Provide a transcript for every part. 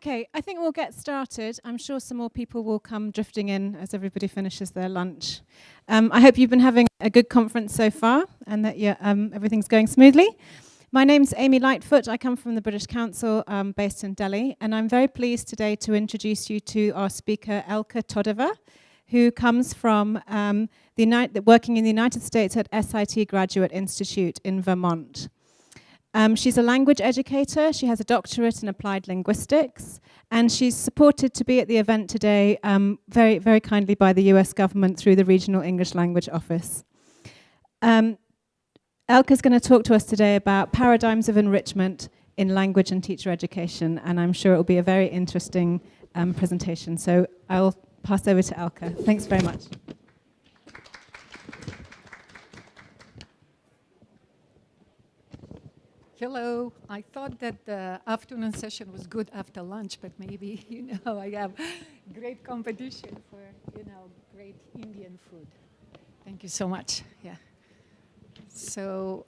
Okay, I think we'll get started. I'm sure some more people will come drifting in as everybody finishes their lunch. I hope you've been having a good conference so far and that everything's going smoothly. My name's Amy Lightfoot. I come from the British Council based in Delhi, and I'm very pleased today to introduce you to our speaker, Elka Todeva, who comes from working in the United States at SIT Graduate Institute in Vermont. She's a language educator, she has a doctorate in applied linguistics, and she's supported to be at the event today very, very kindly by the US government through the Regional English Language Office. Elka's going to talk to us today about paradigms of enrichment in language and teacher education, and I'm sure it will be a very interesting presentation. So I'll pass over to Elka. Thanks very much. Hello. I thought that the afternoon session was good after lunch, but maybe, I have great competition for, great Indian food. Thank you so much. Yeah. So,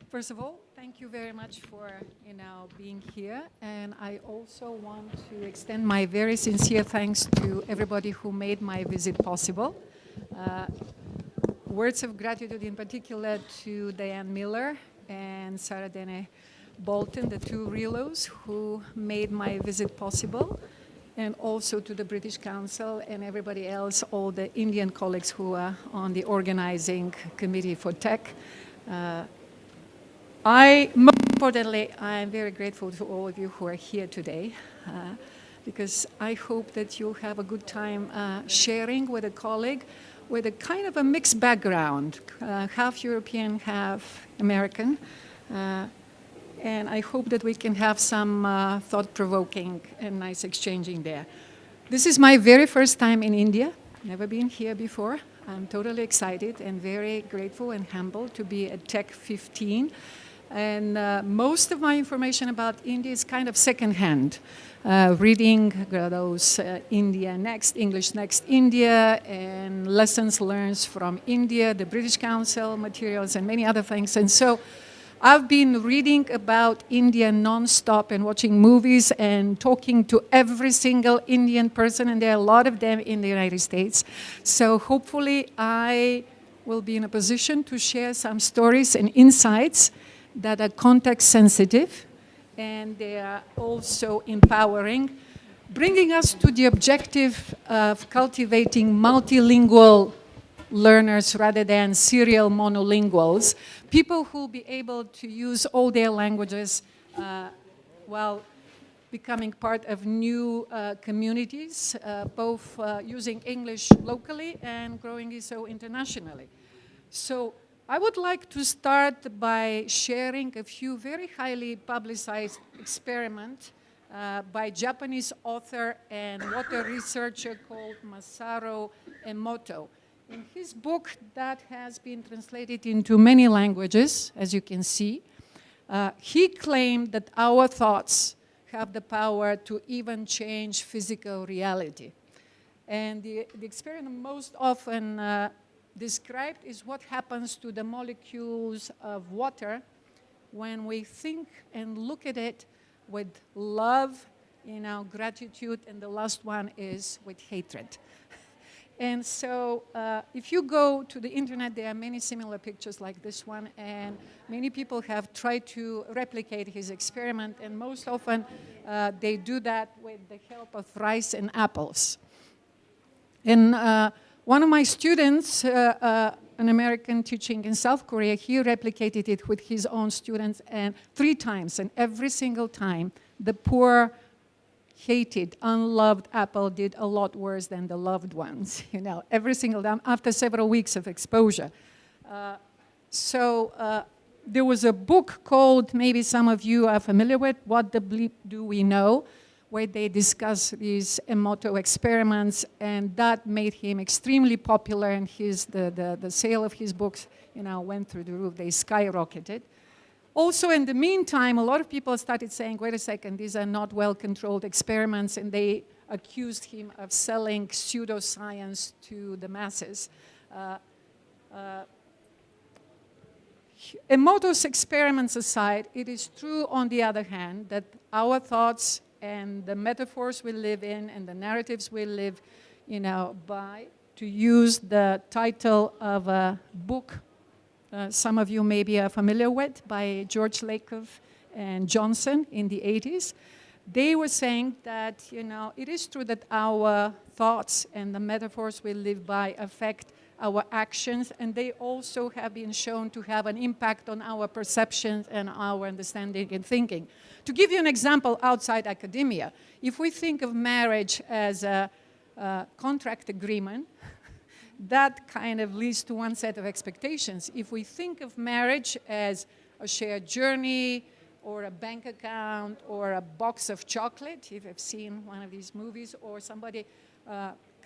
first of all, thank you very much for, being here. And I also want to extend my very sincere thanks to everybody who made my visit possible. Words of gratitude in particular to Diane Miller and Sarah Dene Bolton, the two relos who made my visit possible, and also to the British Council and everybody else, all the Indian colleagues who are on the organizing committee for TEC. Most importantly, I'm very grateful to all of you who are here today, because I hope that you'll have a good time sharing with a colleague with a kind of a mixed background, half European, half American. And I hope that we can have some thought-provoking and nice exchanging there. This is my very first time in India. Never been here before. I'm totally excited and very grateful and humbled to be at TEC15. And most of my information about India is kind of secondhand. Reading those India Next, English Next India, and lessons learned from India, the British Council materials, and many other things. And so I've been reading about India non-stop and watching movies and talking to every single Indian person, and there are a lot of them in the United States. So hopefully I will be in a position to share some stories and insights that are context sensitive, and they are also empowering, bringing us to the objective of cultivating multilingual learners rather than serial monolinguals, people who will be able to use all their languages while becoming part of new communities, both using English locally and growing it so internationally. So I would like to start by sharing a few very highly publicized experiments by Japanese author and water researcher called Masaru Emoto. In his book that has been translated into many languages, as you can see, he claimed that our thoughts have the power to even change physical reality. And the experiment most often described is what happens to the molecules of water when we think and look at it with love, gratitude, and the last one is with hatred. And so if you go to the internet, there are many similar pictures like this one, and many people have tried to replicate his experiment, and most often they do that with the help of rice and apples. And one of my students, an American teaching in South Korea, he replicated it with his own students and 3 times, and every single time the poor, hated, unloved apple did a lot worse than the loved ones, every single time after several weeks of exposure. There was a book called, maybe some of you are familiar with, What the Bleep Do We Know?, where they discuss these Emoto experiments, and that made him extremely popular, and the sale of his books went through the roof. They skyrocketed. Also, in the meantime, a lot of people started saying, wait a second, these are not well-controlled experiments, and they accused him of selling pseudoscience to the masses. Emoto's experiments aside, it is true, on the other hand, that our thoughts and the metaphors we live in and the narratives we live, by, to use the title of a book some of you maybe are familiar with, by George Lakoff and Johnson in the 80s. They were saying that, it is true that our thoughts and the metaphors we live by affect our actions, and they also have been shown to have an impact on our perceptions and our understanding and thinking. To give you an example outside academia, if we think of marriage as a contract agreement, that kind of leads to one set of expectations. If we think of marriage as a shared journey, or a bank account, or a box of chocolate, if you've seen one of these movies, or somebody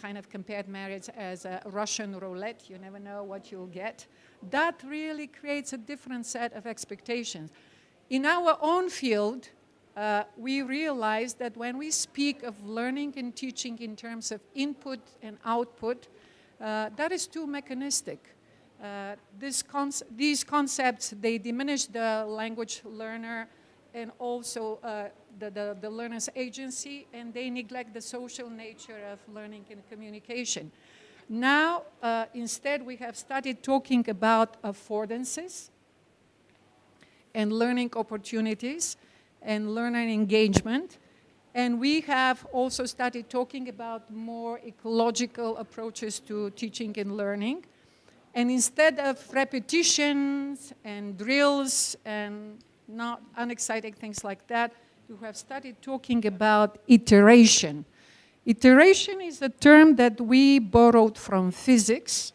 kind of compared marriage as a Russian roulette, you never know what you'll get, that really creates a different set of expectations. In our own field, we realize that when we speak of learning and teaching in terms of input and output, that is too mechanistic. These concepts, they diminish the language learner and also the learner's agency, and they neglect the social nature of learning and communication. Now, instead, we have started talking about affordances and learning opportunities and learner engagement. And we have also started talking about more ecological approaches to teaching and learning. And instead of repetitions and drills and not unexciting things like that, we have started talking about iteration. Iteration is a term that we borrowed from physics.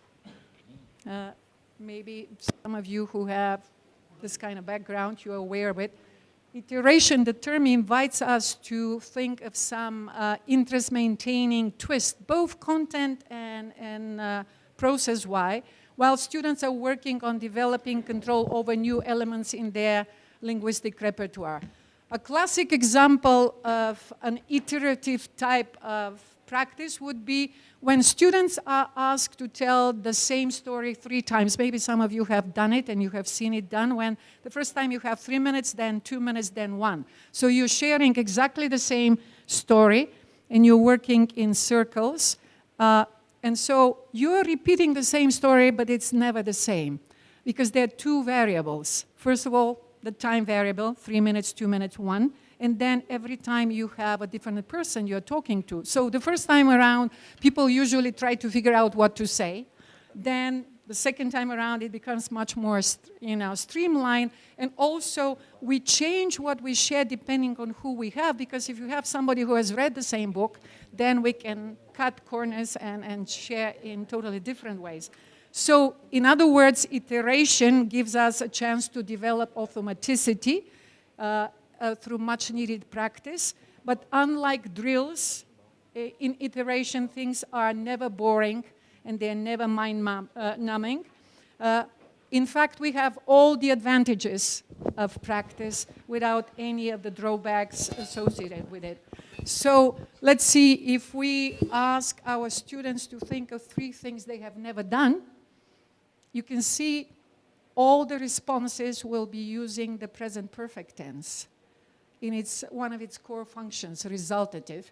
Maybe some of you who have this kind of background, you're aware of it. Iteration, the term invites us to think of some interest-maintaining twist, both content and process-wise, while students are working on developing control over new elements in their linguistic repertoire. A classic example of an iterative type of practice would be when students are asked to tell the same story 3 times. Maybe some of you have done it and you have seen it done, when the first time you have 3 minutes, then 2 minutes, then 1. So you're sharing exactly the same story and you're working in circles. And so you're repeating the same story, but it's never the same because there are 2 variables. First of all, the time variable, 3 minutes, 2 minutes, 1. And then every time you have a different person you're talking to. So the first time around, people usually try to figure out what to say. Then the second time around, it becomes much more streamlined. And also, we change what we share depending on who we have, because if you have somebody who has read the same book, then we can cut corners and share in totally different ways. So, in other words, iteration gives us a chance to develop automaticity through much needed practice. But unlike drills, in iteration, things are never boring and they're never mind-numbing. In fact, we have all the advantages of practice without any of the drawbacks associated with it. So let's see, if we ask our students to think of 3 things they have never done, you can see all the responses will be using the present perfect tense in one of its core functions, resultative.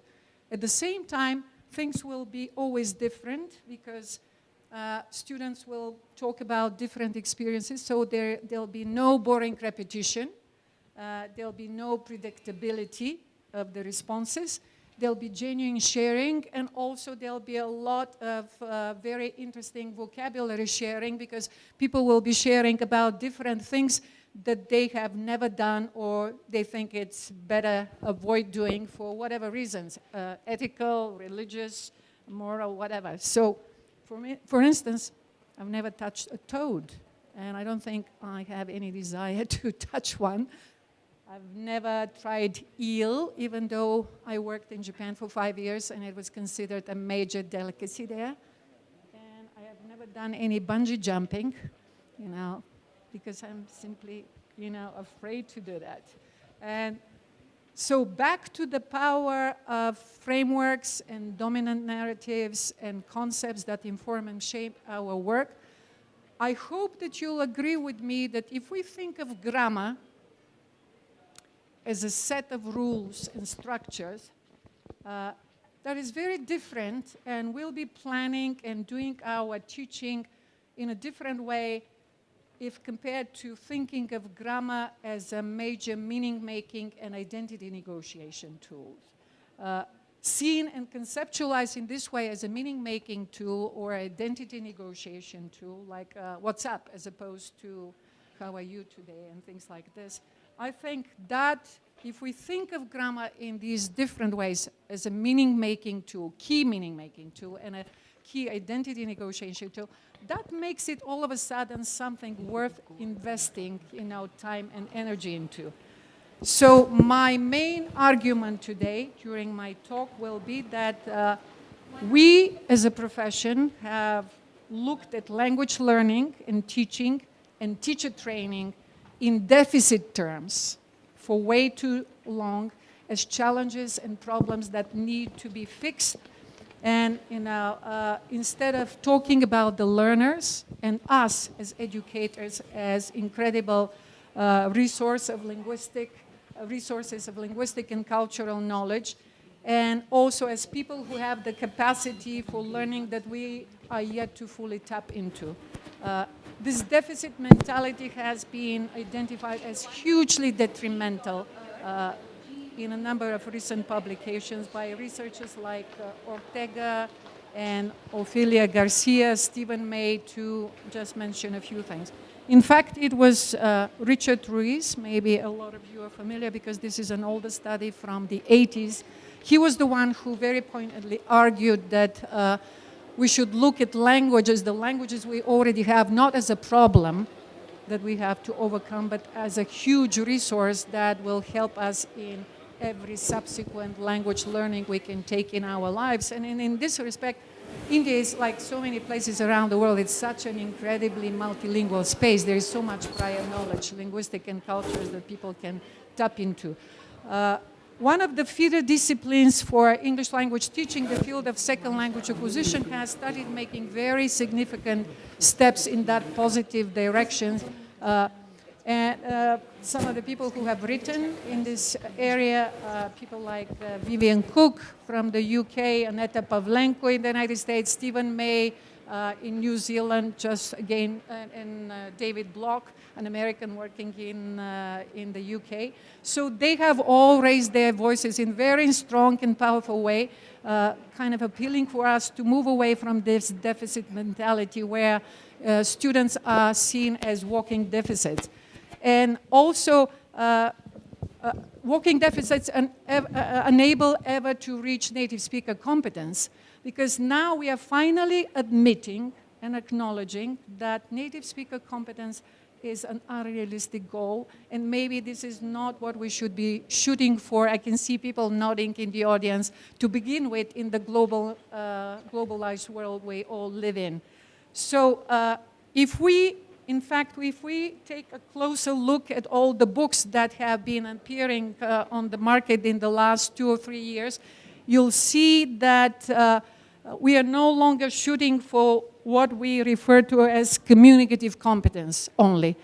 At the same time, things will be always different because students will talk about different experiences, so there'll be no boring repetition, there'll be no predictability of the responses, there'll be genuine sharing, and also there'll be a lot of very interesting vocabulary sharing, because people will be sharing about different things that they have never done or they think it's better avoid doing for whatever reasons, ethical, religious, moral, whatever. So for instance, I've never touched a toad, and I don't think I have any desire to touch one. I've never tried eel, even though I worked in Japan for 5 years and it was considered a major delicacy there. And I have never done any bungee jumping, because I'm simply, afraid to do that. And so back to the power of frameworks and dominant narratives and concepts that inform and shape our work. I hope that you'll agree with me that if we think of grammar as a set of rules and structures, that is very different, and we'll be planning and doing our teaching in a different way if compared to thinking of grammar as a major meaning-making and identity negotiation tool. Seen and conceptualized in this way as a meaning-making tool or identity negotiation tool, like what's up, as opposed to how are you today and things like this. I think that if we think of grammar in these different ways as a meaning-making tool, key meaning-making tool, and a key identity negotiation tool, that makes it all of a sudden something worth investing time and energy into. So my main argument today during my talk will be that we as a profession have looked at language learning and teaching and teacher training in deficit terms for way too long as challenges and problems that need to be fixed. And instead of talking about the learners and us as educators as incredible resources of linguistic and cultural knowledge, and also as people who have the capacity for learning that we are yet to fully tap into. This deficit mentality has been identified as hugely detrimental in a number of recent publications by researchers like Ortega and Ofelia Garcia, Stephen May, to just mention a few things. In fact, it was Richard Ruiz, maybe a lot of you are familiar because this is an older study from the 80s. He was the one who very pointedly argued that we should look at languages, the languages we already have, not as a problem that we have to overcome, but as a huge resource that will help us in every subsequent language learning we can take in our lives. And in this respect, India is like so many places around the world. It's such an incredibly multilingual space. There is so much prior knowledge, linguistic and cultures that people can tap into. One of the feeder disciplines for English language teaching, the field of second language acquisition, has started making very significant steps in that positive direction. And some of the people who have written in this area, people like Vivian Cook from the UK, Aneta Pavlenko in the United States, Stephen May in New Zealand, just again, and David Block, an American working in the UK. So they have all raised their voices in very strong and powerful way, kind of appealing for us to move away from this deficit mentality where students are seen as walking deficits. And also, walking deficits enable ever to reach native speaker competence, because now we are finally admitting and acknowledging that native speaker competence is an unrealistic goal, and maybe this is not what we should be shooting for. I can see people nodding in the audience to begin with in the globalized world we all live in. So if we take a closer look at all the books that have been appearing on the market in the last 2 or 3 years, you'll see that we are no longer shooting for what we refer to as communicative competence only,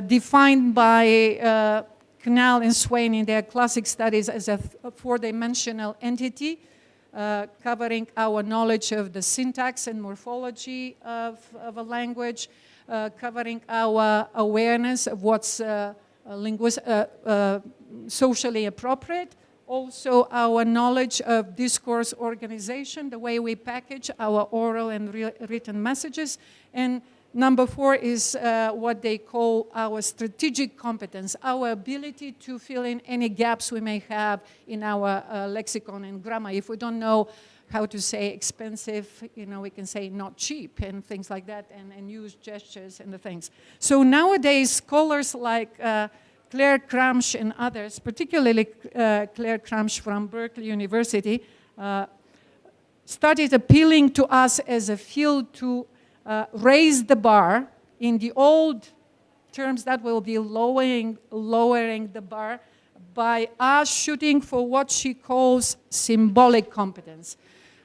defined by Canal and Swain in their classic studies as a four-dimensional entity, covering our knowledge of the syntax and morphology of a language, covering our awareness of what's socially appropriate, also our knowledge of discourse organization, the way we package our oral and written messages, and number 4 is what they call our strategic competence, our ability to fill in any gaps we may have in our lexicon and grammar. If we don't know how to say expensive, we can say not cheap and things like that, and use gestures and the things. So nowadays, scholars like Claire Cramsch and others, particularly Claire Cramsch from Berkeley University, started appealing to us as a field to raise the bar. In the old terms, that will be lowering the bar by us shooting for what she calls symbolic competence.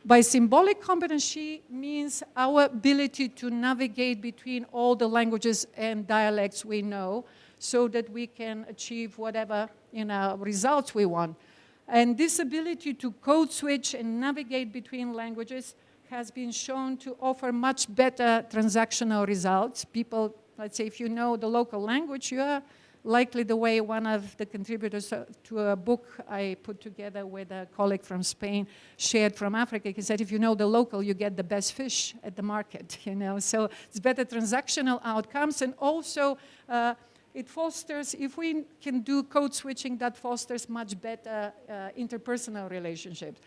By symbolic competency means our ability to navigate between all the languages and dialects we know so that we can achieve whatever results we want. And this ability to code switch and navigate between languages has been shown to offer much better transactional results. People, let's say, if you know the local language, you are likely the way one of the contributors to a book I put together with a colleague from Spain shared from Africa. He said, if you know the local, you get the best fish at the market, So it's better transactional outcomes, and also it fosters, if we can do code switching, that fosters much better interpersonal relationships.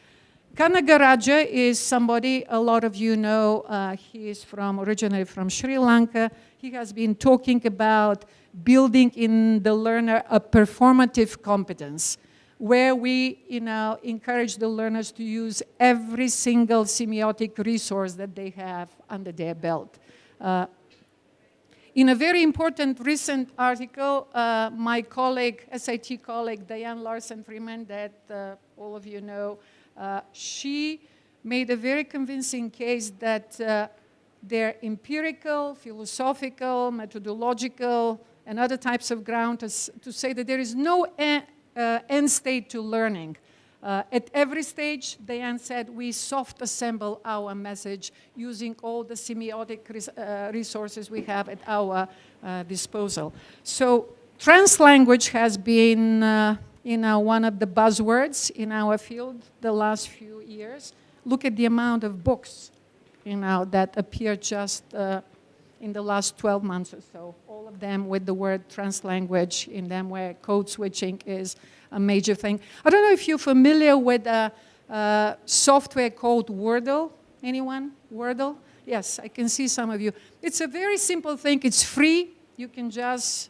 Kanagaraja is somebody a lot of you know. He is originally from Sri Lanka. He has been talking about building in the learner a performative competence, where we encourage the learners to use every single semiotic resource that they have under their belt. In a very important recent article, my colleague, SIT colleague, Diane Larson-Freeman, that all of you know, she made a very convincing case that their empirical, philosophical, methodological, and other types of ground to say that there is no end state to learning. At every stage, Diane said, we soft assemble our message using all the semiotic resources we have at our disposal. So translanguage has been one of the buzzwords in our field the last few years. Look at the amount of books that appear just in the last 12 months or so, all of them with the word translanguage in them, where code switching is a major thing. I don't know if you're familiar with a software called Wordle. Anyone? Wordle? Yes, I can see some of you. It's a very simple thing. It's free. You can just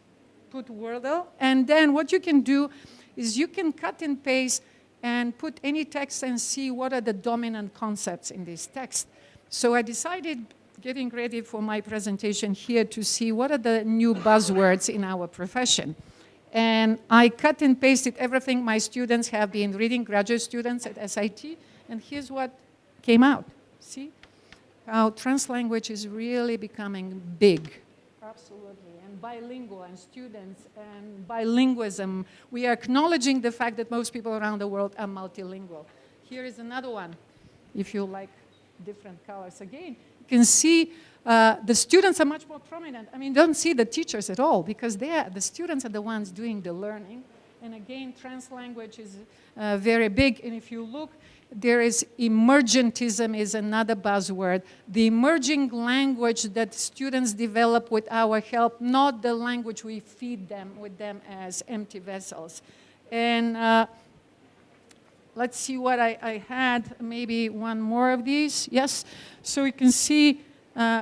put Wordle. And then what you can do is you can cut and paste and put any text and see what are the dominant concepts in this text. So I decided, getting ready for my presentation here, to see what are the new buzzwords in our profession. And I cut and pasted everything my students have been reading, graduate students at SIT, and here's what came out. See how translanguage is really becoming big. Absolutely, and bilingual, and students, and bilingualism. We are acknowledging the fact that most people around the world are multilingual. Here is another one, if you like different colors. Again, you can see the students are much more prominent. I mean, don't see the teachers at all, because the students are the ones doing the learning. And again, translanguage is very big. And if you look, there is emergentism is another buzzword. The emerging language that students develop with our help, not the language we feed them with them as empty vessels. And let's see what I had, maybe one more of these. Yes, so you can see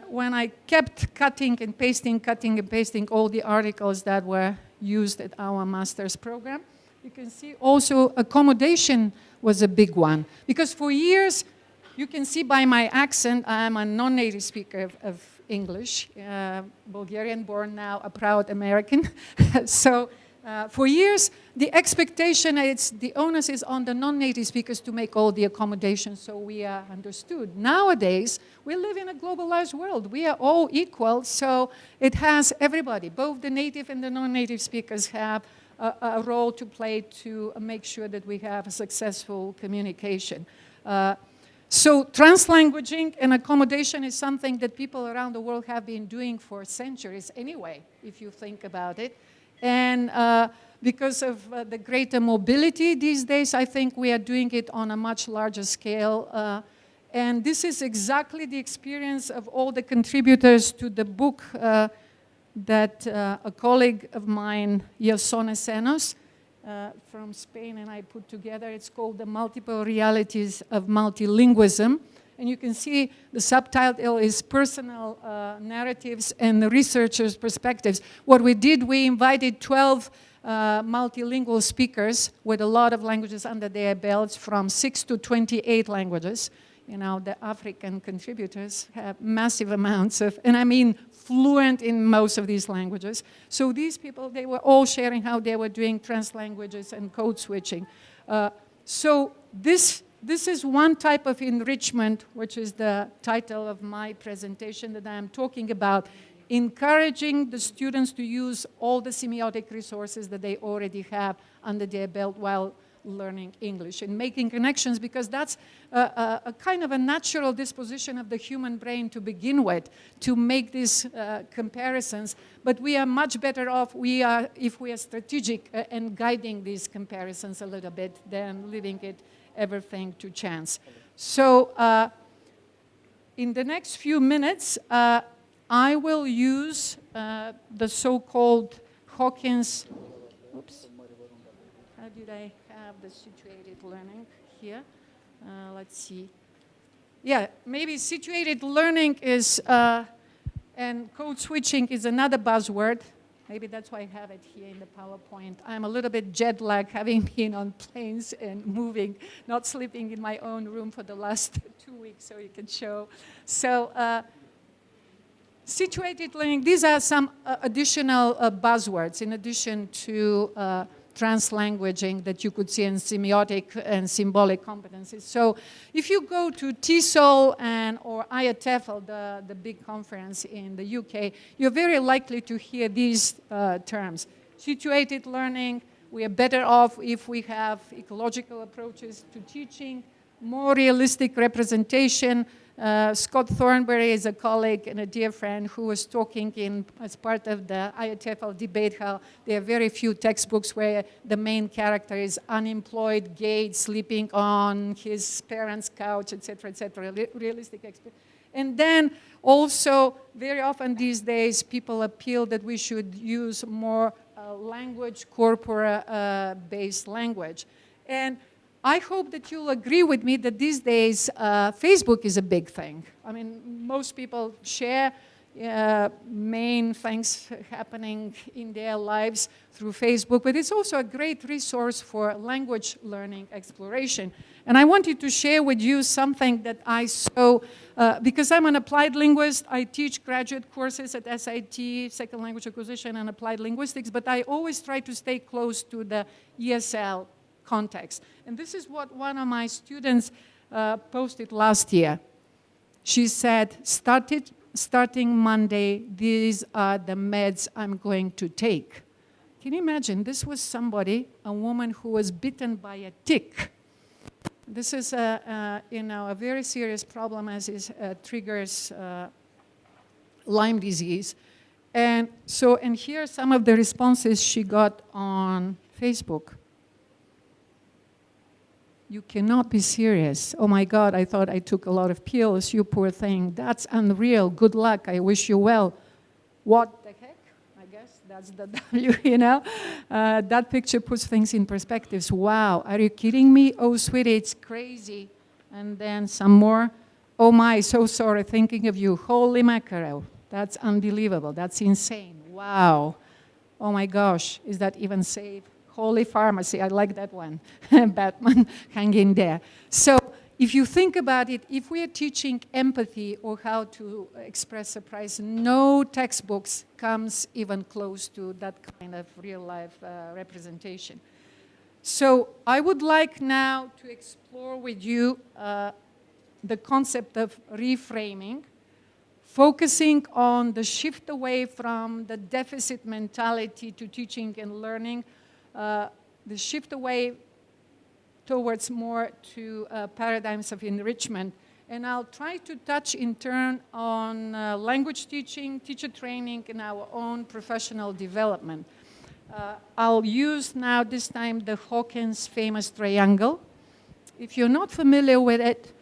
when I kept cutting and pasting all the articles that were used at our master's program, you can see also accommodation was a big one. Because for years, you can see by my accent, I'm a non-native speaker of English, Bulgarian born, now a proud American. So for years, the expectation is the onus is on the non-native speakers to make all the accommodations so we are understood. Nowadays, we live in a globalized world. We are all equal, so it has everybody. Both the native and the non-native speakers have a role to play to make sure that we have a successful communication. So translanguaging and accommodation is something that people around the world have been doing for centuries anyway, if you think about it. And because of the greater mobility these days, I think we are doing it on a much larger scale. And this is exactly the experience of all the contributors to the book that a colleague of mine, Yasone Senos, from Spain, and I put together. It's called The Multiple Realities of Multilingualism. And you can see the subtitle is Personal Narratives and the Researchers' Perspectives. What we did, we invited 12 multilingual speakers with a lot of languages under their belts, from 6 to 28 languages. You know, the African contributors have massive amounts of, and I mean fluent in most of these languages. So these people, they were all sharing how they were doing translanguages and code switching. So this this is one type of enrichment, which is the title of my presentation that I am talking about, encouraging the students to use all the semiotic resources that they already have under their belt while learning English and making connections, because that's a kind of a natural disposition of the human brain to begin with, to make these comparisons. But we are much better off if we are strategic and guiding these comparisons a little bit than leaving everything to chance. So in the next few minutes, I will use the so-called Hawkins, oops, how did I have the situated learning here? Let's see. Yeah, maybe situated learning is, and code switching is another buzzword. Maybe that's why I have it here in the PowerPoint. I'm a little bit jet lagged, having been on planes and moving, not sleeping in my own room for the last 2 weeks, so you can show. So situated learning, these are some additional buzzwords in addition to translanguaging that you could see in semiotic and symbolic competences. So if you go to TESOL or IATEFL, the big conference in the UK, you're very likely to hear these terms. Situated learning, we are better off if we have ecological approaches to teaching, more realistic representation. Scott Thornberry is a colleague and a dear friend who was talking as part of the IATFL debate how there are very few textbooks where the main character is unemployed, gay, sleeping on his parents' couch, etc., etc., realistic experience. And then also, very often these days, people appeal that we should use more language, corpora-based language. And I hope that you'll agree with me that these days Facebook is a big thing. I mean, most people share main things happening in their lives through Facebook, but it's also a great resource for language learning exploration. And I wanted to share with you something that I saw, because I'm an applied linguist. I teach graduate courses at SIT, Second Language Acquisition and Applied Linguistics, but I always try to stay close to the ESL context. And this is what one of my students posted last year. She said, starting Monday, these are the meds I'm going to take. Can you imagine? This was somebody, a woman who was bitten by a tick. This is a very serious problem as it triggers Lyme disease. And here are some of the responses she got on Facebook. You cannot be serious. Oh my God, I thought I took a lot of pills, you poor thing. That's unreal, good luck, I wish you well. What the heck? I guess that's the W, you know? That picture puts things in perspectives. Wow, are you kidding me? Oh sweetie, it's crazy. And then some more. Oh my, so sorry, thinking of you. Holy mackerel, that's unbelievable, that's insane. Wow. Oh my gosh, is that even safe? Holy pharmacy, I like that one. Batman hanging there. So if you think about it, if we are teaching empathy or how to express surprise, no textbooks comes even close to that kind of real-life representation. So I would like now to explore with you the concept of reframing, focusing on the shift away from the deficit mentality to teaching and learning, the shift away towards more to paradigms of enrichment. And I'll try to touch in turn on language teaching, teacher training, and our own professional development. I'll use now this time the Hawkins famous triangle. If you're not familiar with it,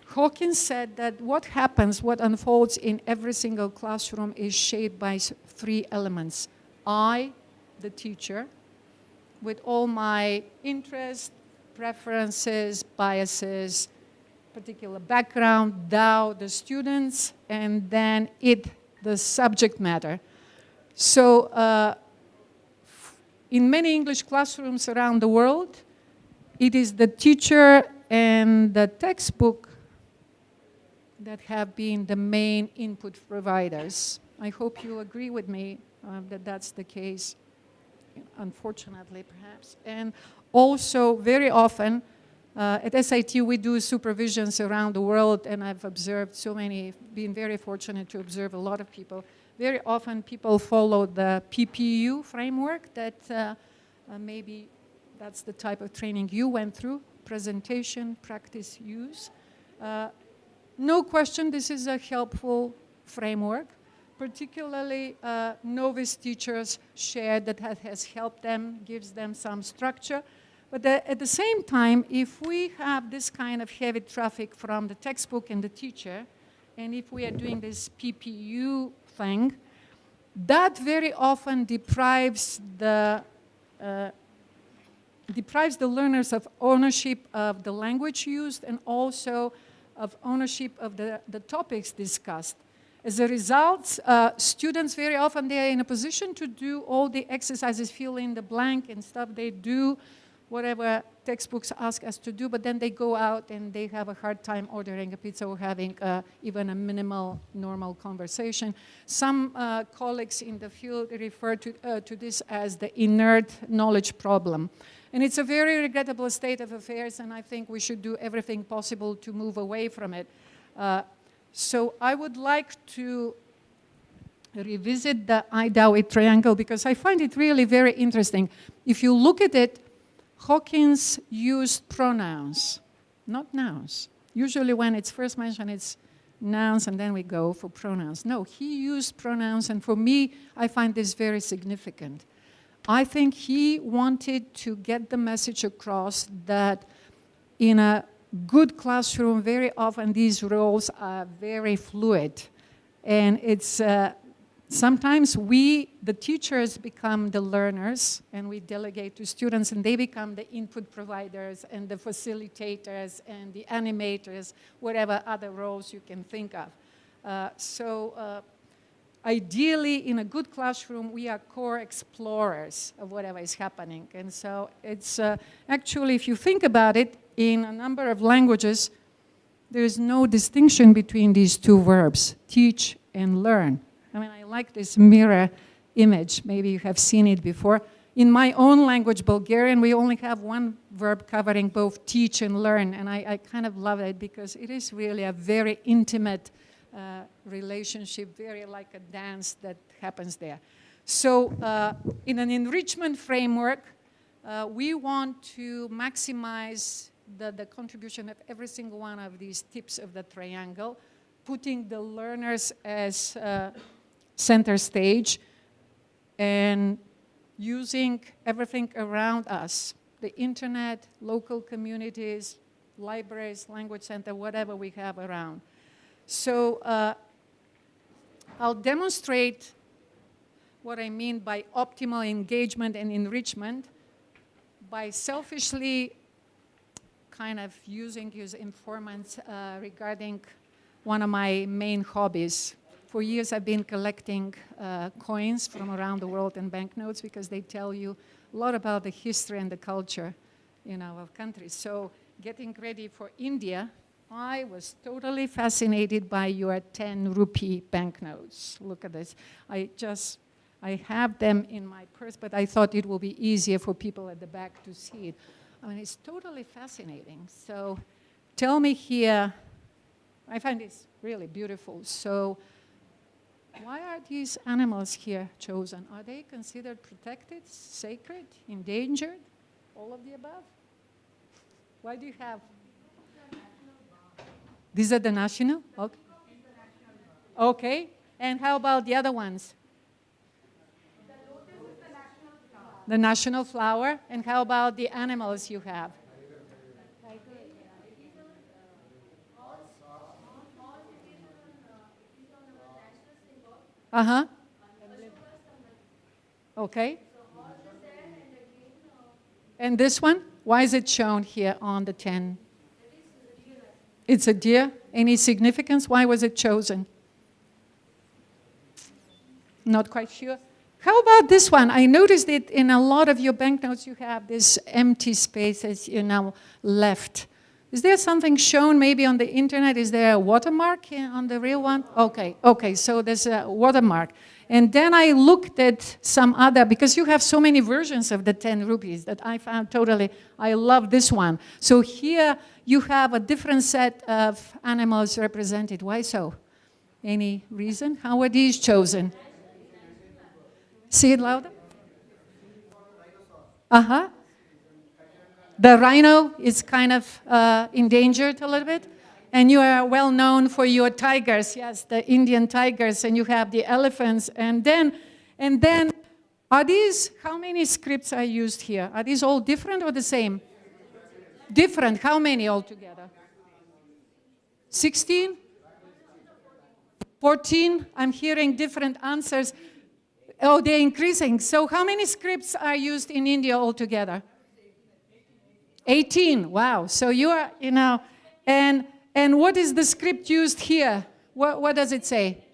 Hawkins said that what happens, what unfolds in every single classroom is shaped by 3 elements. I, the teacher, with all my interests, preferences, biases, particular background, thou, the students, and then it, the subject matter. So in many English classrooms around the world, it is the teacher and the textbook that have been the main input providers. I hope you agree with me that that's the case. Unfortunately, perhaps. And also, very often, At SIT, we do supervisions around the world, and I've observed so many, been very fortunate to observe a lot of people. Very often people follow the PPU framework that maybe that's the type of training you went through, presentation, practice, use. No question, this is a helpful framework. Particularly novice teachers share that has helped them, gives them some structure. But at the same time, if we have this kind of heavy traffic from the textbook and the teacher, and if we are doing this PPU thing, that very often deprives the learners of ownership of the language used and also of ownership of the topics discussed. As a result, students very often, they are in a position to do all the exercises, fill in the blank and stuff. They do whatever textbooks ask us to do, but then they go out and they have a hard time ordering a pizza or having even a minimal, normal conversation. Some colleagues in the field refer to this as the inert knowledge problem. And it's a very regrettable state of affairs, and I think we should do everything possible to move away from it. So I would like to revisit the IDAWI triangle because I find it really very interesting. If you look at it, Hawkins used pronouns, not nouns. Usually when it's first mentioned, it's nouns and then we go for pronouns. No, he used pronouns, and for me, I find this very significant. I think he wanted to get the message across that in a good classroom, very often these roles are very fluid. And it's sometimes we, the teachers, become the learners, and we delegate to students, and they become the input providers and the facilitators and the animators, whatever other roles you can think of. Ideally, in a good classroom, we are core explorers of whatever is happening. And so it's actually, if you think about it, in a number of languages, there is no distinction between these two verbs, teach and learn. I mean, I like this mirror image. Maybe you have seen it before. In my own language, Bulgarian, we only have one verb covering both teach and learn. And I kind of love it because it is really a very intimate relationship, very like a dance that happens there. So in an enrichment framework, we want to maximize the contribution of every single one of these tips of the triangle, putting the learners as center stage and using everything around us, the internet, local communities, libraries, language center, whatever we have around. So I'll demonstrate what I mean by optimal engagement and enrichment by selfishly kind of using his informants regarding one of my main hobbies. For years I've been collecting coins from around the world and banknotes because they tell you a lot about the history and the culture, you know, of countries. So getting ready for India, I was totally fascinated by your 10 rupee banknotes. Look at this. I have them in my purse, but I thought it will be easier for people at the back to see it. I mean, it's totally fascinating. So tell me here, I find this really beautiful. So why are these animals here chosen? Are they considered protected, sacred, endangered, all of the above? Why do you have? These are the national? Okay. Okay. And how about the other ones? The national flower. And how about the animals you have? Uh-huh. Okay. And this one? Why is it shown here on the 10? It's a deer. Any significance? Why was it chosen? Not quite sure. How about this one? I noticed that in a lot of your banknotes you have this empty space as you now left. Is there something shown maybe on the internet? Is there a watermark on the real one? Okay, okay, so there's a watermark. And then I looked at some other, because you have so many versions of the 10 rupees that I found totally, I love this one. So here you have a different set of animals represented. Why so? Any reason? How were these chosen? Say it louder. Uh-huh. The rhino is kind of endangered a little bit. And you are well known for your tigers, yes, the Indian tigers, and you have the elephants. And then are these, how many scripts are used here? Are these all different or the same? Different. How many altogether? 16? 14? I'm hearing different answers. Oh, they're increasing. So how many scripts are used in India altogether? 18. Wow. So you are, you know, and what is the script used here? What does it say?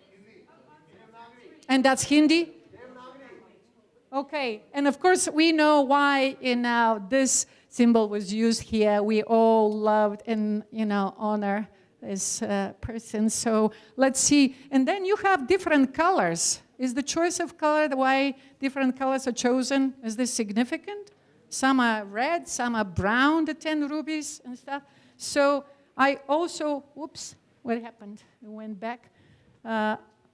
And that's Hindi? Okay. And of course, we know why this symbol was used here. We all loved and, honor this person. So let's see. And then you have different colors. Is the choice of color, why different colors are chosen, is this significant? Some are red, some are brown, the 10 rupees and stuff. So I also, whoops, what happened? It went back.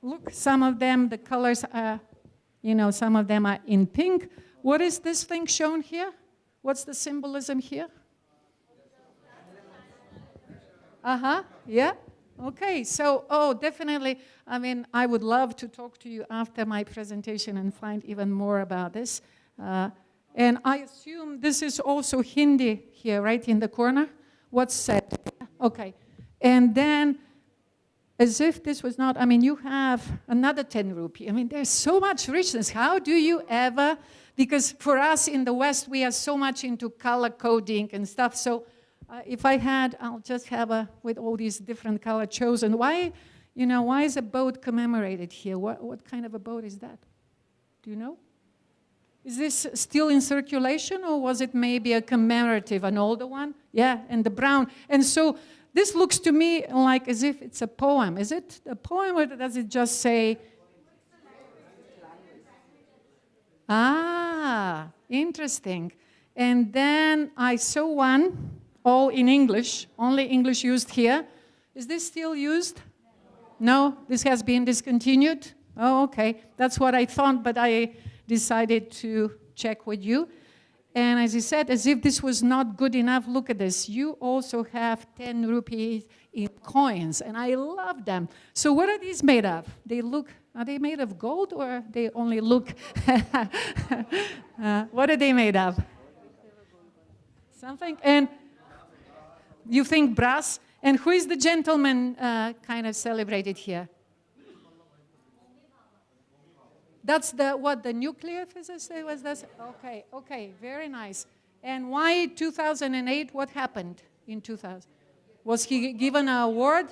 Look, some of them, the colors are, some of them are in pink. What is this thing shown here? What's the symbolism here? Uh-huh, yeah. Okay, so, definitely, I would love to talk to you after my presentation and find even more about this. And I assume this is also Hindi here, right in the corner? What's said? Okay. And then, as if this was not, you have another 10 rupee. There's so much richness. How do you ever, because for us in the West, we are so much into color coding and stuff. So if I had, I'll just have with all these different color chosen. Why is a boat commemorated here? What kind of a boat is that? Do you know? Is this still in circulation, or was it maybe a commemorative, an older one? Yeah, and the brown. And so this looks to me like as if it's a poem. Is it a poem, or does it just say? Ah, interesting. And then I saw one, all in English, only English used here. Is this still used? No, this has been discontinued? Oh, okay. That's what I thought, but I decided to check with you. And as I said, as if this was not good enough, look at this. You also have 10 rupees in coins, and I love them. So what are these made of? Are they made of gold, or they only look? What are they made of? Something? And you think brass? And who is the gentleman kind of celebrated here? That's the nuclear physicist was this? Okay, very nice. And why 2008? What happened in 2000? Was he given an award?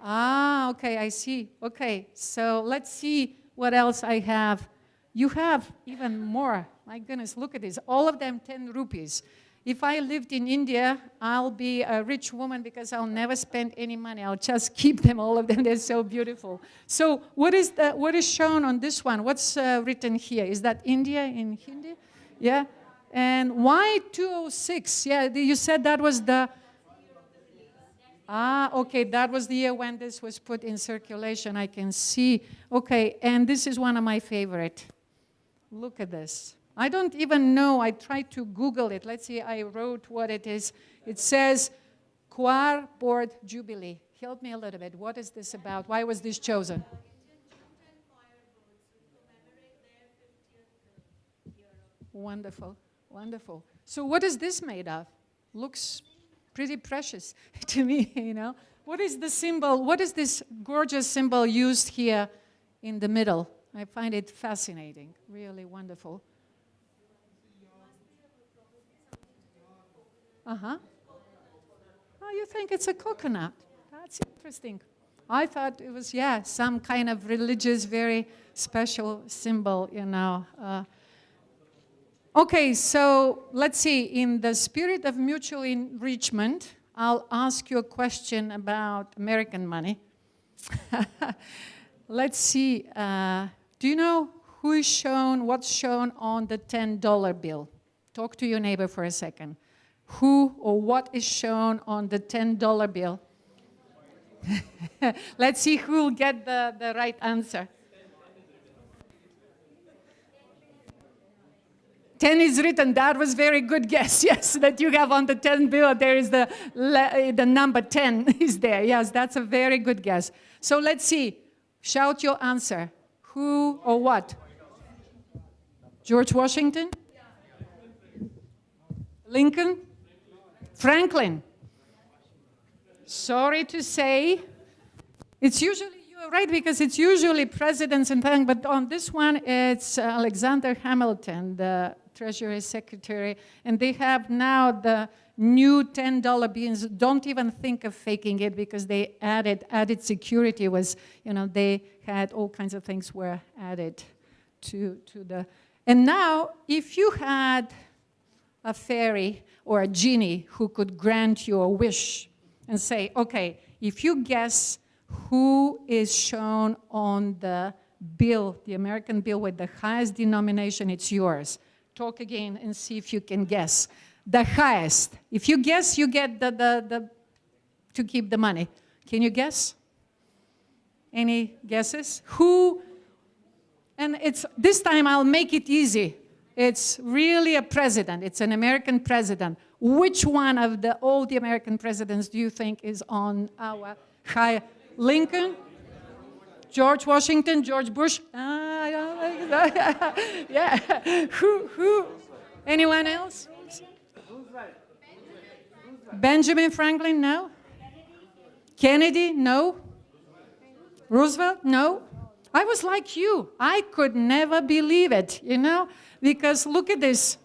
Ah, okay, I see. Okay, so let's see what else I have. You have even more. My goodness, look at this. All of them 10 rupees. If I lived in India, I'll be a rich woman because I'll never spend any money. I'll just keep them, all of them. They're so beautiful. So what is shown on this one? What's written here? Is that India in Hindi? Yeah. And why 206? Yeah, you said that was the... Ah, okay, that was the year when this was put in circulation. I can see. Okay, and this is one of my favorite. Look at this. I don't even know. I tried to Google it. Let's see, I wrote what it is. It says, Choir Board Jubilee. Help me a little bit. What is this about? Why was this chosen? Wonderful, wonderful. So what is this made of? Looks pretty precious to me, What is the symbol? What is this gorgeous symbol used here in the middle? I find it fascinating, really wonderful. Uh-huh. Oh, you think it's a coconut? That's interesting. I thought it was, some kind of religious, very special symbol, Okay, so let's see. In the spirit of mutual enrichment, I'll ask you a question about American money. Let's see. Do you know who is shown, what's shown on the $10 bill? Talk to your neighbor for a second. Who or what is shown on the $10 bill? Let's see who will get the right answer. 10 is written. That was very good guess. Yes, that you have on the 10 bill. There is the number 10 is there. Yes, that's a very good guess. So let's see. Shout your answer. Who or what? George Washington? Lincoln? Franklin? Sorry to say, it's usually, you're right, because it's usually presidents and things, but on this one, it's Alexander Hamilton, the Treasury Secretary, and they have now the new $10 bills. Don't even think of faking it, because they added security was, you know, they had all kinds of things were added to the, and now if you had a fairy or a genie who could grant you a wish and say, okay, if you guess who is shown on the bill, the American bill with the highest denomination, it's yours. Talk again and see if you can guess. The highest. If you guess, you get to keep the money. Can you guess? Any guesses? Who? And it's, this time I'll make it easy. It's really a president. It's an American president. Which one of all the American presidents do you think is on our high? Lincoln? George Washington? George Bush? Yeah. Who? Anyone else? Benjamin Franklin? No. Kennedy? No. Roosevelt? No. I was like you. I could never believe it, you know, because look at this.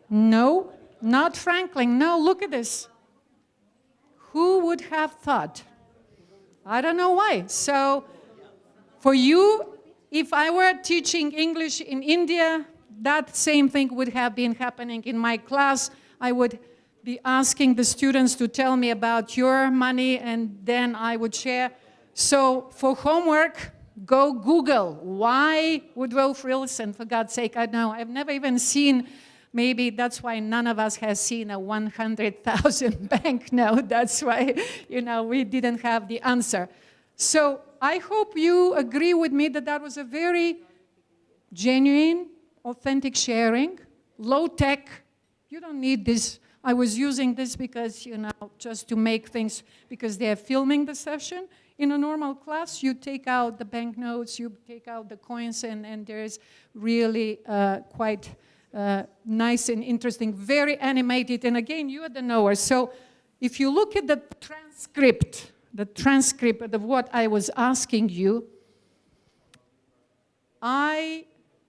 No, not Franklin. No, look at this. Who would have thought? I don't know why. So for you, if I were teaching English in India, that same thing would have been happening in my class. I would be asking the students to tell me about your money, and then I would share. So for homework, go Google. Why Woodrow Wilson, for God's sake? I know. I've never even seen, maybe that's why none of us has seen a 100,000 banknote. That's why, you know, we didn't have the answer. So I hope you agree with me that that was a very genuine, authentic sharing, low tech. You don't need this. I was using this because, you know, just to make things, because they're filming the session. In a normal class, you take out the banknotes, you take out the coins, and there's really quite nice and interesting, very animated. And again, you are the knower. So if you look at the transcript of what I was asking you, I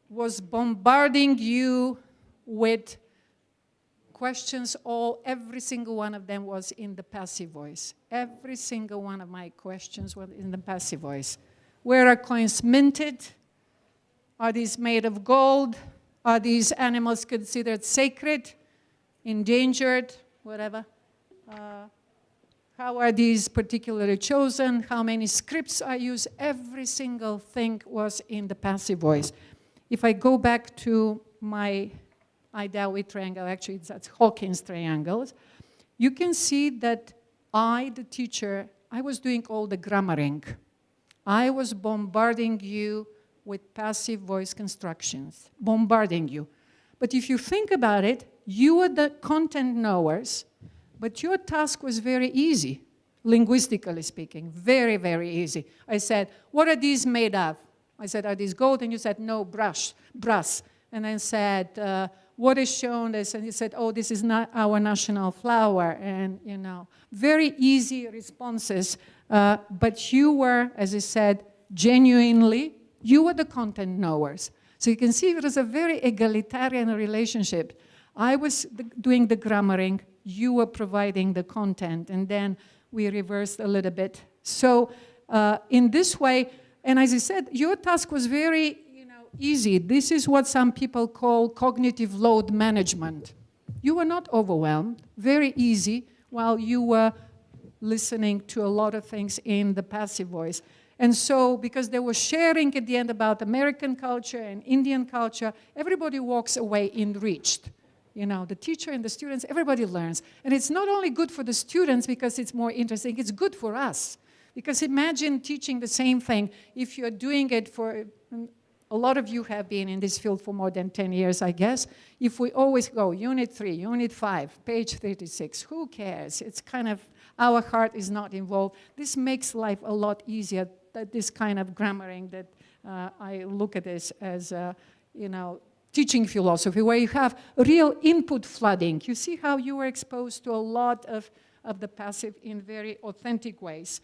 was bombarding you with questions. Every single one of them was in the passive voice. Every single one of my questions was in the passive voice. Where are coins minted? Are these made of gold? Are these animals considered sacred, endangered, whatever? How are these particularly chosen? How many scripts are used? Every single thing was in the passive voice. If I go back to my Idaho triangle, actually that's Hawkins triangles, you can see that I, the teacher, I was doing all the grammaring. I was bombarding you with passive voice constructions, bombarding you. But if you think about it, you are the content knowers, but your task was very easy, linguistically speaking, very, very easy. I said, what are these made of? I said, are these gold? And you said, no, brass. And I said, what is shown this? And you said, oh, this is not our national flower. And, you know, very easy responses. But you were, as I said, genuinely, you were the content knowers. So you can see it was a very egalitarian relationship. I was doing the grammaring, you were providing the content, and then we reversed a little bit. So in this way, and as I said, your task was very, you know, easy. This is what some people call cognitive load management. You were not overwhelmed, very easy, while you were listening to a lot of things in the passive voice. And so, because they were sharing at the end about American culture and Indian culture, everybody walks away enriched. You know, the teacher and the students, everybody learns. And it's not only good for the students because it's more interesting, it's good for us. Because imagine teaching the same thing if you're doing it for, a lot of you have been in this field for more than 10 years, I guess. If we always go, Unit 3, Unit 5, page 36, who cares? It's kind of, our heart is not involved. This makes life a lot easier, this kind of grammaring that I look at this as, you know, teaching philosophy, where you have real input flooding. You see how you were exposed to a lot of the passive in very authentic ways.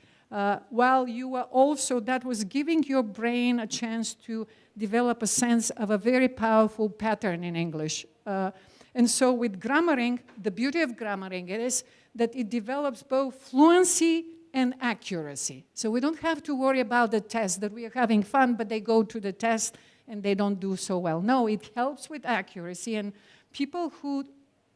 While you were also, that was giving your brain a chance to develop a sense of a very powerful pattern in English. And so with grammaring, the beauty of grammaring is that it develops both fluency and accuracy. So we don't have to worry about the test, that we are having fun, but they go to the test and they don't do so well. No, it helps with accuracy, and people who,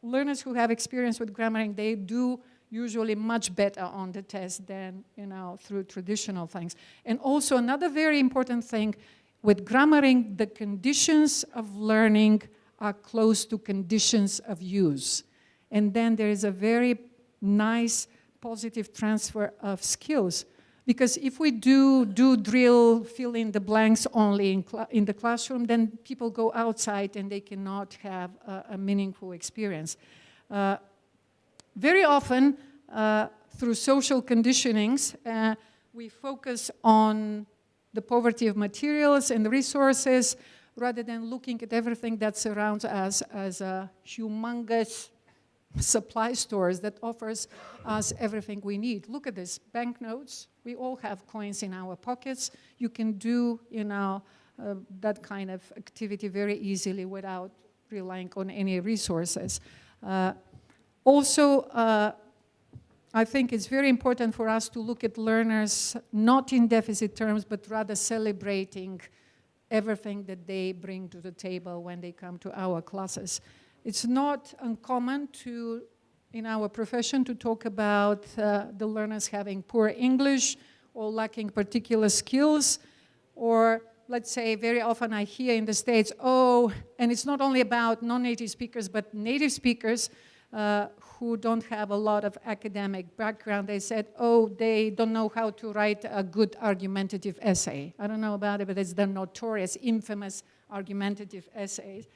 learners who have experience with grammaring, they do usually much better on the test than, you know, through traditional things. And also another very important thing, with grammaring, the conditions of learning are close to conditions of use. And then there is a very nice positive transfer of skills. Because if we do drill, fill in the blanks only in the classroom, then people go outside and they cannot have a meaningful experience. Very often, through social conditionings, we focus on the poverty of materials and resources rather than looking at everything that surrounds us as a humongous supply stores that offers us everything we need. Look at this, banknotes. We all have coins in our pockets. You can do, you know, that kind of activity very easily without relying on any resources. Also, I think it's very important for us to look at learners not in deficit terms, but rather celebrating everything that they bring to the table when they come to our classes. It's not uncommon to, in our profession, to talk about the learners having poor English or lacking particular skills, or let's say very often I hear in the States, oh, and it's not only about non-native speakers, but native speakers who don't have a lot of academic background. They said, oh, they don't know how to write a good argumentative essay. I don't know about it, but it's the notorious, infamous argumentative essays.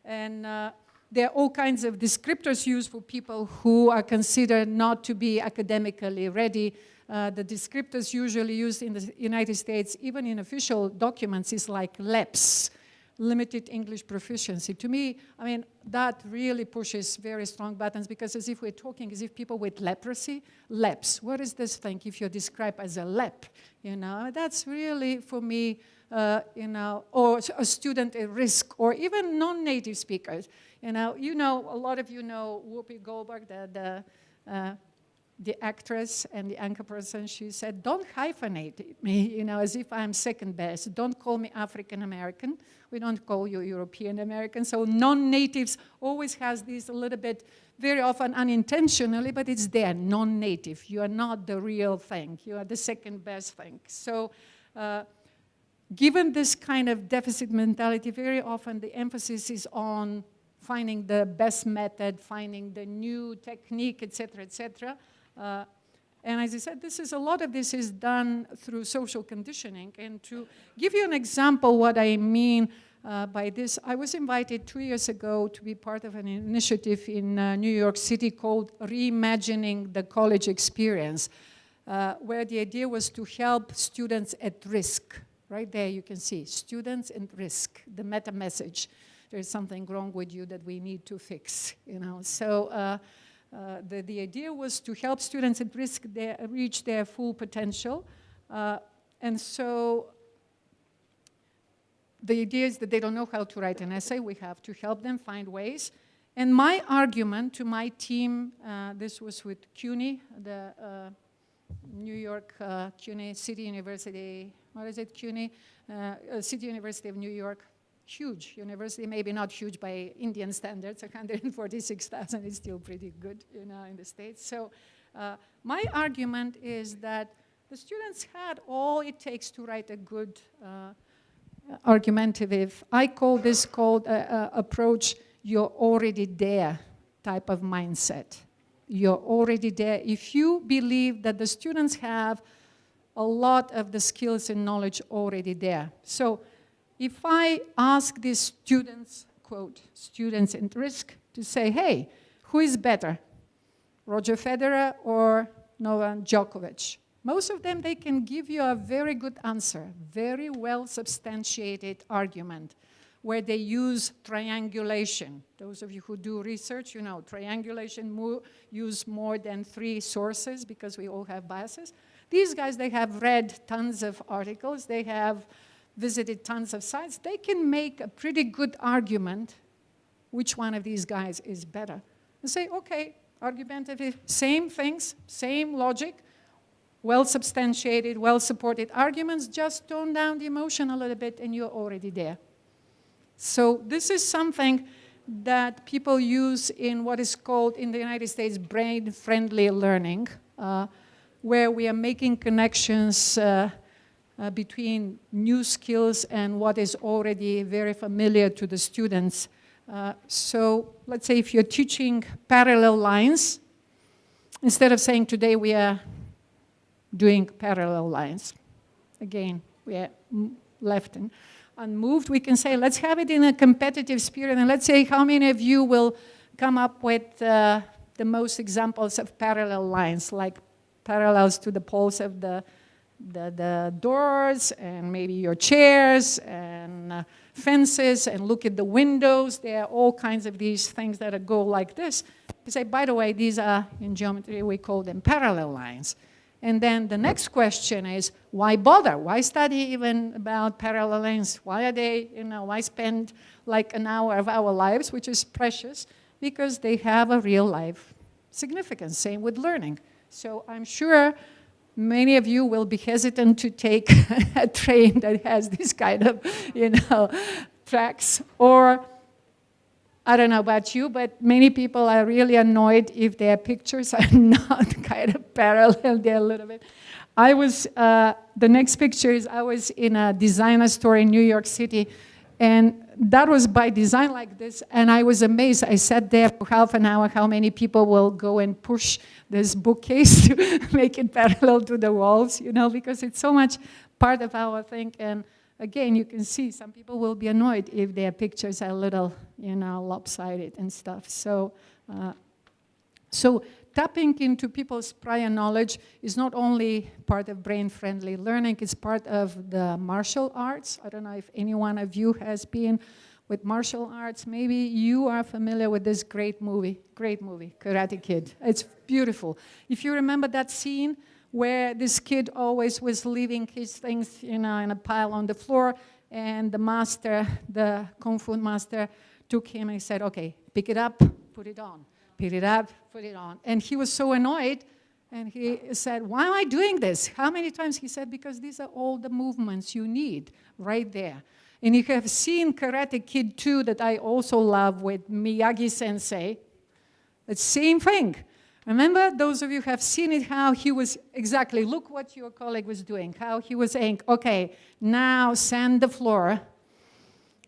And there are all kinds of descriptors used for people who are considered not to be academically ready. The descriptors usually used in the United States, even in official documents, is like LEPS, limited English proficiency. To me, I mean, that really pushes very strong buttons, because as if we're talking as if people with leprosy, LEPS, what is this thing if you're described as a LEP? You know, that's really, for me, you know, or a student at risk, or even non-native speakers. You know, a lot of you know Whoopi Goldberg, the actress and the anchor person. She said, don't hyphenate me, you know, as if I'm second best. Don't call me African American. We don't call you European American. So non-natives always has this a little bit, very often unintentionally, but it's there, non-native. You are not the real thing. You are the second best thing. So given this kind of deficit mentality, very often the emphasis is on finding the best method, finding the new technique, et cetera, and as I said, a lot of this is done through social conditioning. And to give you an example what I mean by this, I was invited 2 years ago to be part of an initiative in New York City called Reimagining the College Experience, where the idea was to help students at risk. Right there you can see, students at risk, the meta message. There's something wrong with you that we need to fix, you know. So the idea was to help students at risk reach their full potential. And so the idea is that they don't know how to write an essay. We have to help them find ways. And my argument to my team, this was with CUNY, the New York CUNY City University, what is it, CUNY? City University of New York. huge university, maybe not huge by Indian standards, 146,000 is still pretty good, you know, in the States. So my argument is that the students had all it takes to write a good argumentative. I call this approach, you're already there type of mindset. You're already there. If you believe that the students have a lot of the skills and knowledge already there. So if I ask these students, quote, students at risk, to say, hey, who is better, Roger Federer or Novak Djokovic? Most of them, they can give you a very good answer, very well substantiated argument, where they use triangulation. Those of you who do research, you know, triangulation use more than 3 sources because we all have biases. These guys, they have read tons of articles, they have visited tons of sites. They can make a pretty good argument which one of these guys is better. And say, okay, argumentative, same things, same logic, well-substantiated, well-supported arguments, just tone down the emotion a little bit and you're already there. So this is something that people use in what is called in the United States brain-friendly learning, where we are making connections between new skills and what is already very familiar to the students. So let's say if you're teaching parallel lines, instead of saying today we are doing parallel lines, again, we are left and unmoved, we can say let's have it in a competitive spirit, and let's say how many of you will come up with the most examples of parallel lines, like parallels to the poles of the doors and maybe your chairs and fences, and look at the windows. There are all kinds of these things that go like this. You say, by the way, these are, in geometry, we call them parallel lines. And then the next question is, why bother? Why study even about parallel lines? Why are they, you know, why spend like an hour of our lives, which is precious? Because they have a real life significance. Same with learning. So I'm sure many of you will be hesitant to take a train that has this kind of, you know, tracks. Or, I don't know about you, but many people are really annoyed if their pictures are not kind of parallel there a little bit. I was, the next picture is I was in a designer store in New York City, and that was by design like this, and I was amazed. I sat there for half an hour, how many people will go and push this bookcase to make it parallel to the walls, you know, because it's so much part of our thing. And again, you can see some people will be annoyed if their pictures are a little, you know, lopsided and stuff. So, so tapping into people's prior knowledge is not only part of brain-friendly learning, it's part of the martial arts. I don't know if any one of you has been with martial arts. Maybe you are familiar with this great movie, Karate Kid. It's beautiful. If you remember that scene where this kid always was leaving his things, you know, in a pile on the floor, and the master, the Kung Fu master, took him and said, okay, pick it up, put it on. Pick it up, put it on. And he was so annoyed, and he said, why am I doing this? How many times? He said, because these are all the movements you need right there. And you have seen Karate Kid 2 that I also love with Miyagi-sensei. The same thing. Remember, those of you who have seen it, how he was exactly, look what your colleague was doing, how he was saying, okay, now sand the floor,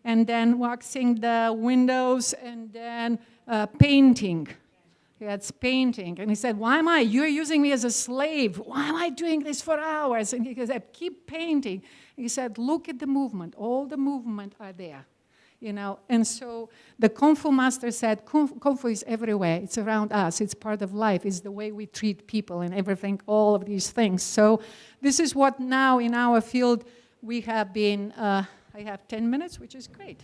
and then waxing the windows, and then painting. That's painting. And he said, why am I? You're using me as a slave. Why am I doing this for hours? And he said, keep painting. He said, look at the movement. All the movement are there. You know, and so the Kung Fu master said, Kung Fu is everywhere. It's around us. It's part of life. It's the way we treat people and everything, all of these things. So this is what now in our field we have been, I have 10 minutes, which is great.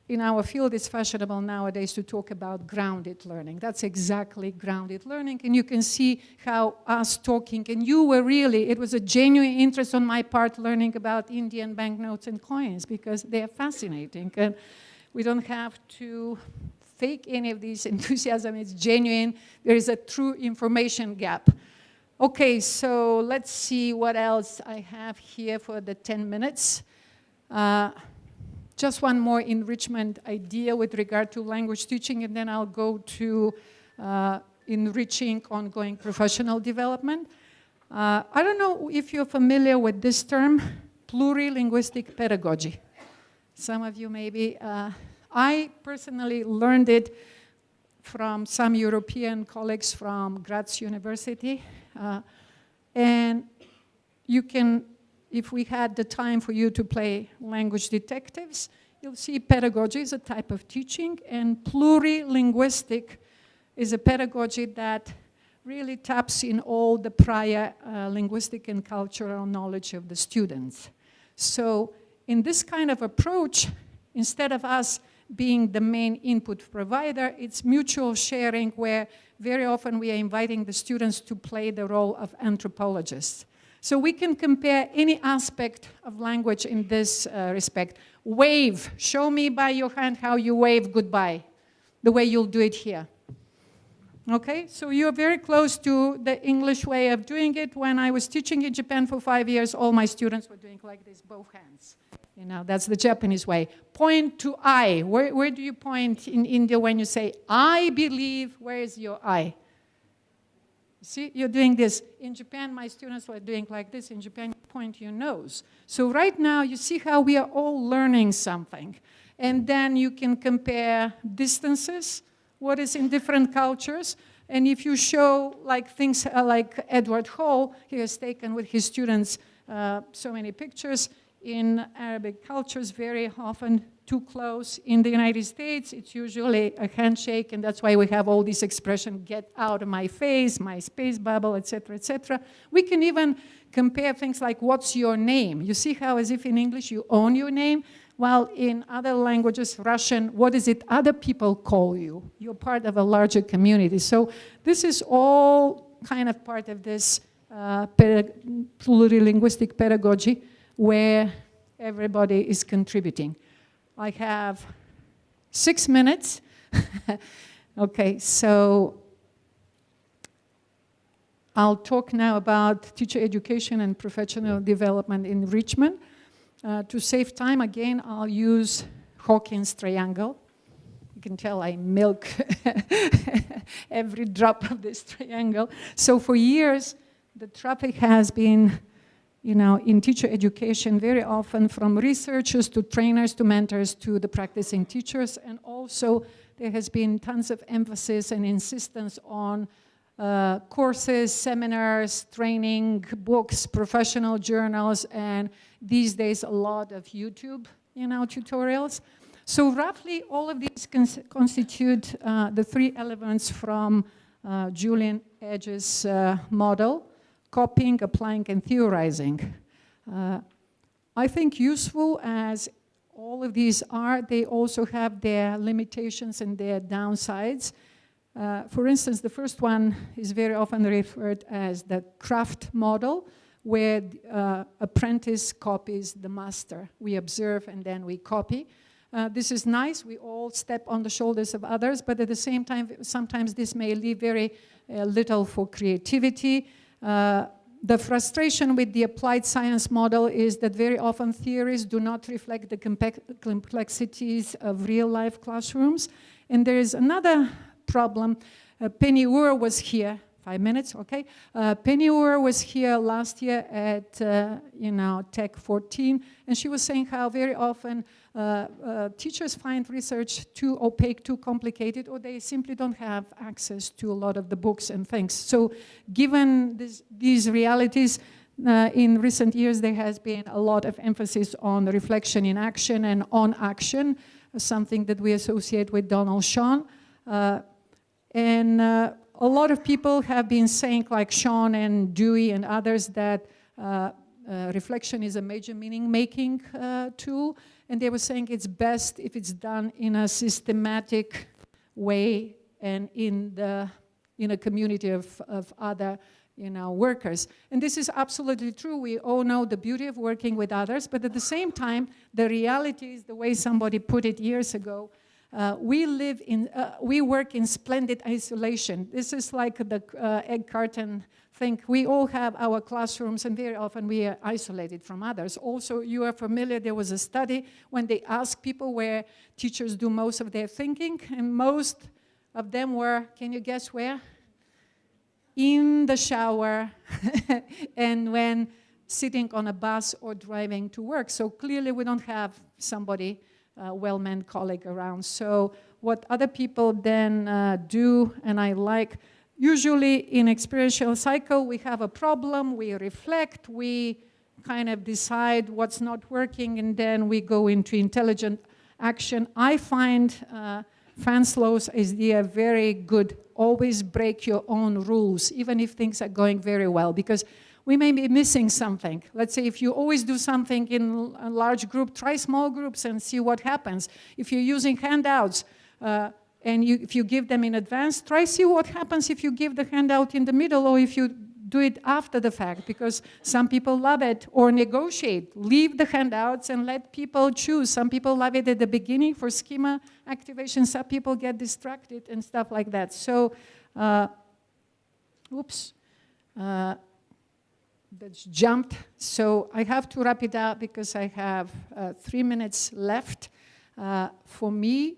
In our field, it's fashionable nowadays to talk about grounded learning. That's exactly grounded learning. And you can see how us talking, and you were really, it was a genuine interest on my part learning about Indian banknotes and coins because they're fascinating. And we don't have to fake any of these enthusiasm. It's genuine. There is a true information gap. Okay, so let's see what else I have here for the 10 minutes. Just one more enrichment idea with regard to language teaching, and then I'll go to enriching ongoing professional development. I don't know if you're familiar with this term, plurilinguistic pedagogy. Some of you maybe. I personally learned it from some European colleagues from Graz University. And you can, if we had the time for you to play language detectives, you'll see pedagogy is a type of teaching, and plurilinguistic is a pedagogy that really taps in all the prior linguistic and cultural knowledge of the students. So in this kind of approach, instead of us being the main input provider, it's mutual sharing, where very often we are inviting the students to play the role of anthropologists. So we can compare any aspect of language in this respect. Wave, show me by your hand how you wave goodbye, the way you'll do it here. Okay, so you're very close to the English way of doing it. When I was teaching in Japan for 5 years, all my students were doing like this, both hands. You know, that's the Japanese way. Point to I. Where do you point in India when you say, I believe? Where is your I? See, you're doing this. In Japan, my students were doing like this. In Japan, you point your nose. So right now, you see how we are all learning something. And then you can compare distances, what is in different cultures. And if you show like things like Edward Hall, he has taken with his students so many pictures. In Arabic cultures, very often too close. In the United States, it's usually a handshake, and that's why we have all these expressions, get out of my face, my space bubble, etc., etc. We can even compare things like, what's your name? You see how, as if in English, you own your name, while in other languages, Russian, what is it other people call you? You're part of a larger community. So this is all kind of part of this plurilinguistic pedagogy, where everybody is contributing. I have 6 minutes. Okay, so I'll talk now about teacher education and professional development enrichment. To save time, again, I'll use Hawkins triangle. You can tell I milk every drop of this triangle. So for years, the traffic has been, you know, in teacher education, very often from researchers to trainers to mentors to the practicing teachers. And also there has been tons of emphasis and insistence on courses, seminars, training, books, professional journals, and these days a lot of YouTube, you know, tutorials. So roughly all of these constitute the 3 elements from Julian Edge's model: copying, applying, and theorizing. I think useful as all of these are, they also have their limitations and their downsides. For instance, the first one is very often referred as the craft model, where apprentice copies the master. We observe and then we copy. This is nice, we all step on the shoulders of others, but at the same time, sometimes this may leave very little for creativity. The frustration with the applied science model is that very often theories do not reflect the complexities of real-life classrooms. And there is another problem. Penny Ur was here, 5 minutes, okay? Penny Ur was here last year at TEC15, and she was saying how very often teachers find research too opaque, too complicated, or they simply don't have access to a lot of the books and things. So given these realities, in recent years there has been a lot of emphasis on reflection in action and on action, something that we associate with Donald Sean. A lot of people have been saying, like Sean and Dewey and others, that reflection is a major meaning-making tool. And they were saying it's best if it's done in a systematic way and in a community of other workers. And this is absolutely true. We all know the beauty of working with others, but at the same time, the reality is the way somebody put it years ago. We work in splendid isolation. This is like the egg carton think we all have our classrooms, and very often we are isolated from others. Also, you are familiar, there was a study when they asked people where teachers do most of their thinking, and most of them were, can you guess where? In the shower and when sitting on a bus or driving to work. So clearly we don't have somebody, well-meant colleague around. So what other people then do, and I like, usually in experiential cycle, we have a problem, we reflect, we kind of decide what's not working, and then we go into intelligent action. I find Fanslow's idea very good. Always break your own rules, even if things are going very well, because we may be missing something. Let's say if you always do something in a large group, try small groups and see what happens. If you're using handouts, and if you give them in advance, try see what happens if you give the handout in the middle or if you do it after the fact, because some people love it. Or negotiate, leave the handouts and let people choose. Some people love it at the beginning for schema activation, some people get distracted and stuff like that. So, that's jumped. So I have to wrap it up because I have 3 minutes left. For me,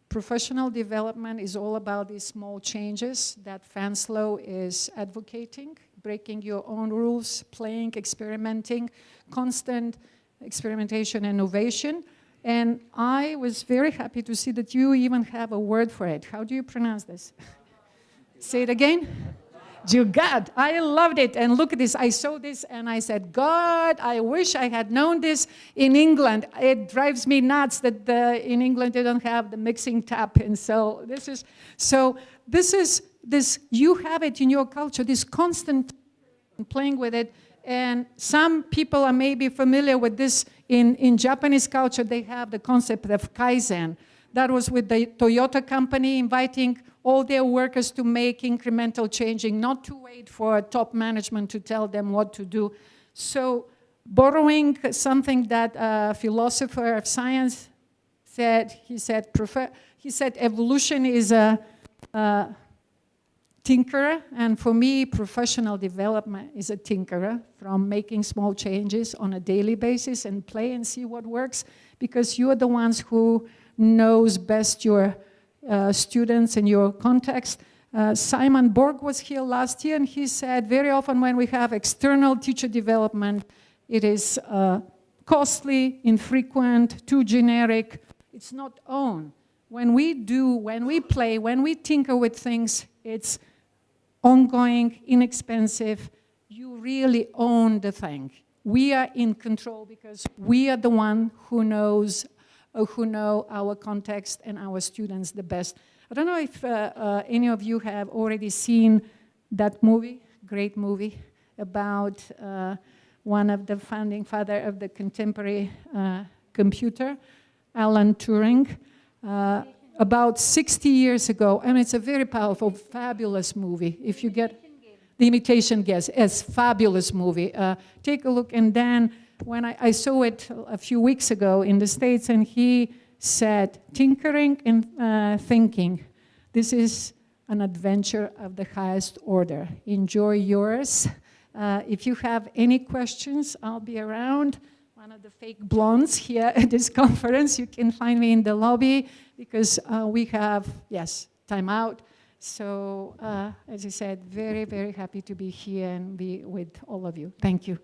professional development is all about these small changes that Fanslow is advocating, breaking your own rules, playing, experimenting, constant experimentation, innovation. And I was very happy to see that you even have a word for it. How do you pronounce this? Say it again. Jugad. I loved it. And look at this. I saw this and I said, God, I wish I had known this in England. It drives me nuts that in England they don't have the mixing tap. And so this is, you have it in your culture, this constant playing with it. And some people are maybe familiar with this. In Japanese culture, they have the concept of Kaizen. That was with the Toyota company inviting all their workers to make incremental changing, not to wait for top management to tell them what to do. So borrowing something that a philosopher of science said, he said evolution is a tinkerer, and for me, professional development is a tinkerer, from making small changes on a daily basis and play and see what works, because you are the ones who knows best your students and your context. Simon Borg was here last year, and he said very often when we have external teacher development, it is costly, infrequent, too generic. It's not own. When we do, when we play, when we tinker with things, it's ongoing, inexpensive. You really own the thing. We are in control because we are the one who knows, who know our context and our students the best. I don't know if any of you have already seen that movie, great movie, about one of the founding father of the contemporary computer, Alan Turing. About 60 years ago, and it's a very powerful, fabulous movie. If you get The Imitation Game, yes, fabulous movie. Take a look, and then when I saw it a few weeks ago in the States, and he said, tinkering and thinking, this is an adventure of the highest order. Enjoy yours. If you have any questions, I'll be around. One of the fake blondes here at this conference. You can find me in the lobby because we have, yes, time out. So, as I said, very, very happy to be here and be with all of you. Thank you.